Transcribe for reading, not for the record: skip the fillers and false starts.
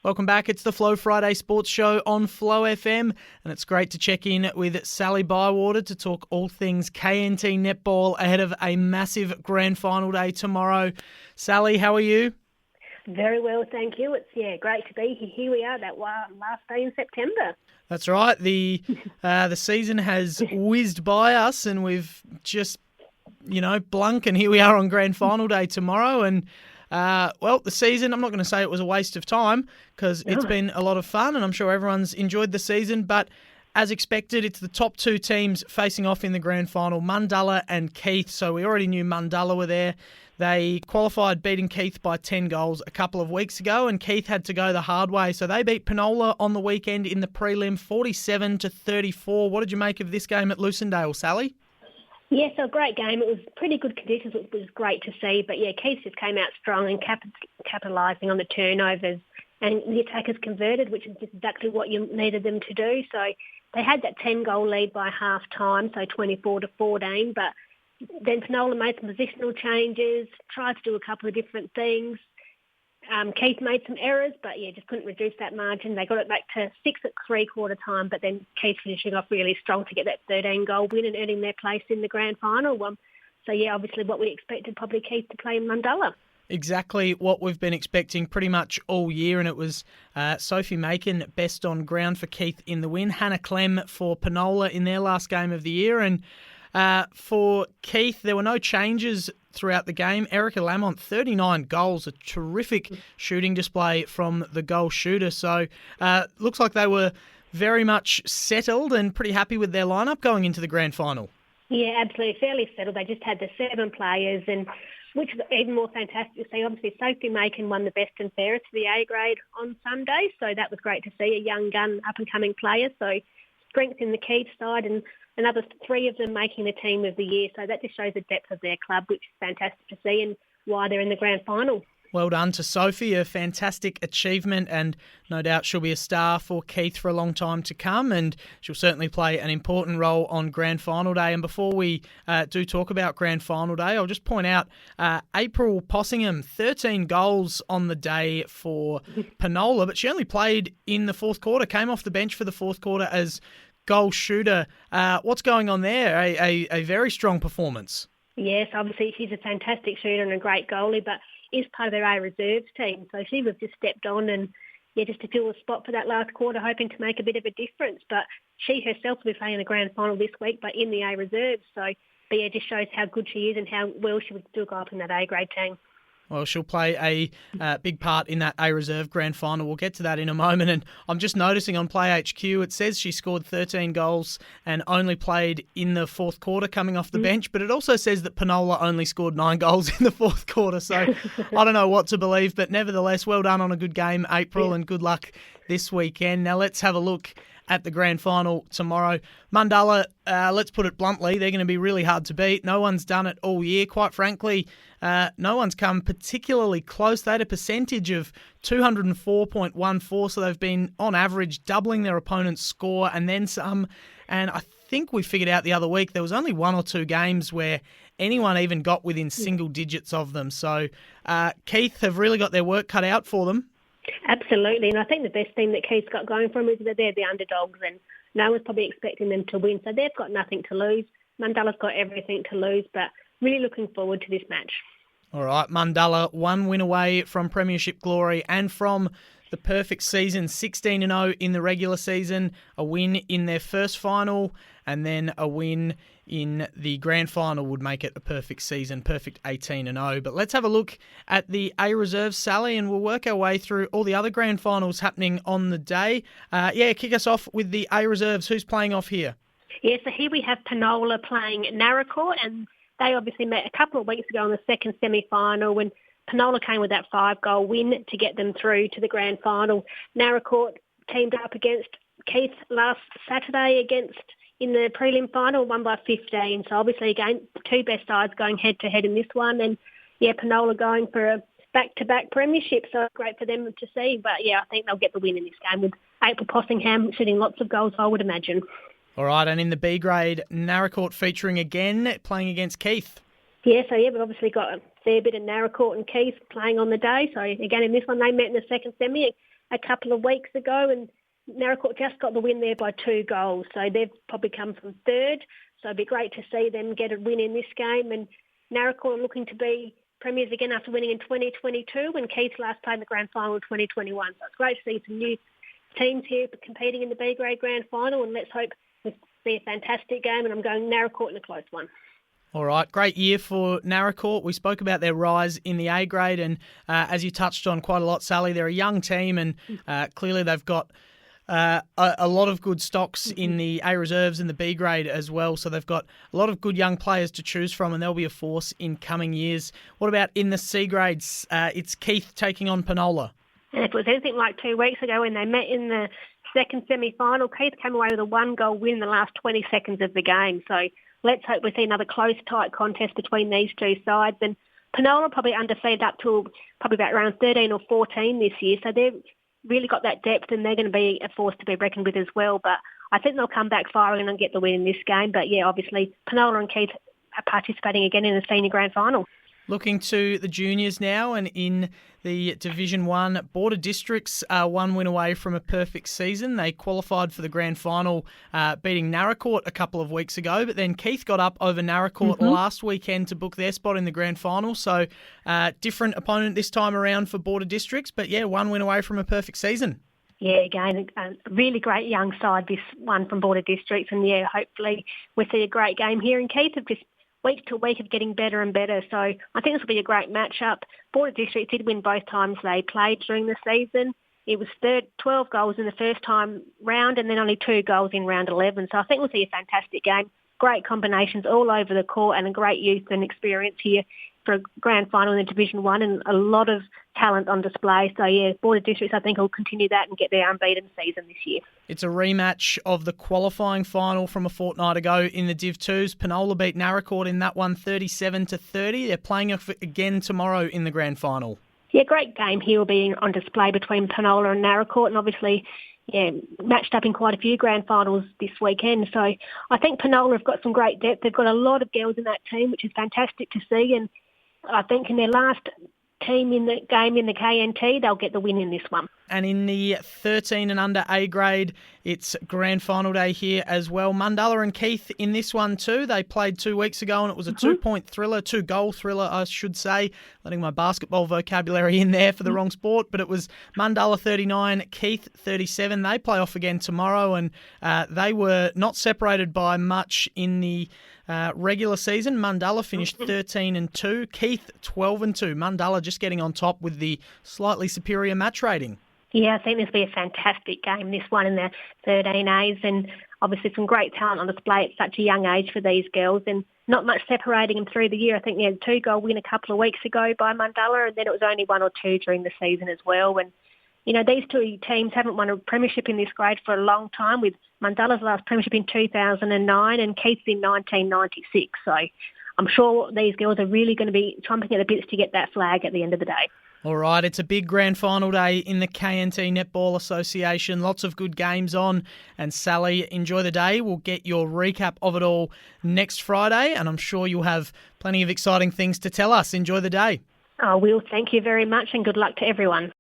Welcome back. It's the Flow Friday Sports Show on Flow FM, and it's great to check in with Sally Bywater to talk all things KNT Netball ahead of a massive grand final day tomorrow. Sally, how are you? Very well, thank you. It's great to be here. Here we are, that last day in September. That's right. The season has whizzed by us, and we've just, blunk, and here we are on grand final day tomorrow. And the season, I'm not going to say it was a waste of time because it's been a lot of fun and I'm sure everyone's enjoyed the season. But as expected, it's the top two teams facing off in the grand final, Mundulla and Keith. So we already knew Mundulla were there. They qualified beating Keith by 10 goals a couple of weeks ago, and Keith had to go the hard way. So they beat Penola on the weekend in the prelim 47-34. What did you make of this game at Lucindale, Sally? Yes, a great game. It was pretty good conditions, which was great to see. But Keith just came out strong and capitalising on the turnovers. And the attackers converted, which is just exactly what you needed them to do. So they had that 10-goal lead by half-time, so 24-14. But then Penola made some positional changes, tried to do a couple of different things. Keith made some errors, but just couldn't reduce that margin. They got it back to 6 at three-quarter time, but then Keith finishing off really strong to get that 13-goal win and earning their place in the grand final. Obviously what we expected probably Keith to play in Mundulla. Exactly what we've been expecting pretty much all year, and it was Sophie Macon best on ground for Keith in the win, Hannah Clem for Penola in their last game of the year, and for Keith, there were no changes throughout the game. Erica Lamont, 39 goals, a terrific shooting display from the goal shooter. So looks like they were very much settled and pretty happy with their lineup going into the grand final. Yeah, absolutely, fairly settled. They just had the 7 players, and which was even more fantastic to see. Obviously, Sophie Macon won the best and fairest for the A grade on Sunday, so that was great to see, a young gun, up-and-coming player. So strength in the Keith side, and another 3 of them making the team of the year. So that just shows the depth of their club, which is fantastic to see and why they're in the grand final. Well done to Sophie, a fantastic achievement, and no doubt she'll be a star for Keith for a long time to come, and she'll certainly play an important role on grand final day. And before we do talk about grand final day, I'll just point out April Possingham, 13 goals on the day for Penola, but she only played in the fourth quarter, came off the bench for the fourth quarter as goal shooter. What's going on there? A very strong performance. Yes, obviously she's a fantastic shooter and a great goalie, but is part of their A reserves team. So she was just stepped on and just to fill a spot for that last quarter, hoping to make a bit of a difference. But she herself will be playing in the grand final this week, but in the A reserves. It just shows how good she is and how well she would still go up in that A grade team. Well, she'll play a big part in that A Reserve Grand Final. We'll get to that in a moment. And I'm just noticing on Play HQ, it says she scored 13 goals and only played in the fourth quarter coming off the bench. But it also says that Penola only scored 9 goals in the fourth quarter. So I don't know what to believe. But nevertheless, well done on a good game, April, and good luck this weekend. Now let's have a look at the grand final tomorrow. Mundulla, let's put it bluntly, they're going to be really hard to beat. No one's done it all year. Quite frankly, no one's come particularly close. They had a percentage of 204.14, so they've been, on average, doubling their opponent's score and then some. And I think we figured out the other week there was only 1 or 2 games where anyone even got within single digits of them. So Keith have really got their work cut out for them. Absolutely, and I think the best thing that Keith's got going for them is that they're the underdogs and no one's probably expecting them to win, so they've got nothing to lose. Mundulla's got everything to lose, but really looking forward to this match. All right, Mundulla, 1 win away from premiership glory and from the perfect season, 16-0 in the regular season, a win in their first final, and then a win in the grand final would make it a perfect season, perfect 18-0. But let's have a look at the A Reserves, Sally, and we'll work our way through all the other grand finals happening on the day. Kick us off with the A Reserves. Who's playing off here? So here we have Penola playing Narracourt, and they obviously met a couple of weeks ago in the second semi-final when Penola came with that 5-goal win to get them through to the grand final. Narracourt teamed up against Keith last Saturday in the prelim final, won by 15. So obviously, again, 2 best sides going head-to-head in this one. And, Penola going for a back-to-back premiership, so great for them to see. But, I think they'll get the win in this game with April Possingham shooting lots of goals, I would imagine. All right, and in the B grade, Narracourt featuring again, playing against Keith. We've obviously got a fair bit of Narracourt and Keith playing on the day. So, again, in this one, they met in the second semi. a couple of weeks ago, and Naracoorte just got the win there by 2 goals. So they've probably come from third. So it'd be great to see them get a win in this game. And Naracoorte are looking to be premiers again after winning in 2022, when Keith last played in the grand final in 2021. So it's great to see some new teams here competing in the B grade grand final, and let's hope we see a fantastic game. And I'm going Naracoorte in a close one. All right, great year for Naracoorte. We spoke about their rise in the A grade, and as you touched on quite a lot, Sally, they're a young team, and clearly they've got a lot of good stocks in the A reserves and the B grade as well. So they've got a lot of good young players to choose from, and they'll be a force in coming years. What about in the C grades? It's Keith taking on Penola. And if it was anything like 2 weeks ago when they met in the second semi-final, Keith came away with a 1-goal win in the last 20 seconds of the game. So let's hope we see another close, tight contest between these two sides. And Penola probably undefeated up to probably about around 13 or 14 this year. So they've really got that depth, and they're going to be a force to be reckoned with as well. But I think they'll come back firing and get the win in this game. But yeah, obviously Penola and Keith are participating again in the senior grand final. Looking to the juniors now, and in the Division 1, Border Districts are 1 win away from a perfect season. They qualified for the grand final, beating Naracoorte a couple of weeks ago, but then Keith got up over Naracoorte last weekend to book their spot in the grand final. So different opponent this time around for Border Districts, but yeah, 1 win away from a perfect season. Yeah, again, a really great young side, this one from Border Districts, and yeah, hopefully we see a great game here. And Keith have just week to week of getting better and better. So I think this will be a great matchup. Border District did win both times they played during the season. It was 12 goals in the first time round, and then only 2 goals in round 11. So I think we'll see a fantastic game. Great combinations all over the court, and a great youth and experience here for a grand final in the Division 1, and a lot of talent on display. So yeah, Border Districts I think will continue that and get their unbeaten season this year. It's a rematch of the qualifying final from a fortnight ago in the Div 2s. Penola beat Naracoorte in that one 37-30. They're playing again tomorrow in the grand final. Yeah, great game here will be on display between Penola and Naracoorte, and obviously matched up in quite a few grand finals this weekend. So I think Penola have got some great depth. They've got a lot of girls in that team, which is fantastic to see, and I think in their last team in the game in the KNT, they'll get the win in this one. And in the 13 and under A grade, it's grand final day here as well. Mundulla and Keith in this one too. They played 2 weeks ago, and it was a 2-point thriller, 2-goal thriller, I should say. Letting my basketball vocabulary in there for the wrong sport, but it was Mundulla 39, Keith 37. They play off again tomorrow, and they were not separated by much in the regular season. Mundulla finished 13-2, Keith 12-2. Mundulla just getting on top with the slightly superior match rating. Yeah, I think this will be a fantastic game, this one in the 13As, and obviously some great talent on display at such a young age for these girls, and not much separating them through the year. I think they had a 2-goal win a couple of weeks ago by Mundulla, and then it was only 1 or 2 during the season as well. And, you know, these two teams haven't won a premiership in this grade for a long time, with Mundulla's last premiership in 2009 and Keith's in 1996. So I'm sure these girls are really going to be chomping at the bits to get that flag at the end of the day. All right, it's a big grand final day in the KNT Netball Association. Lots of good games on. And Sally, enjoy the day. We'll get your recap of it all next Friday, and I'm sure you'll have plenty of exciting things to tell us. Enjoy the day. I will. Thank you very much, and good luck to everyone.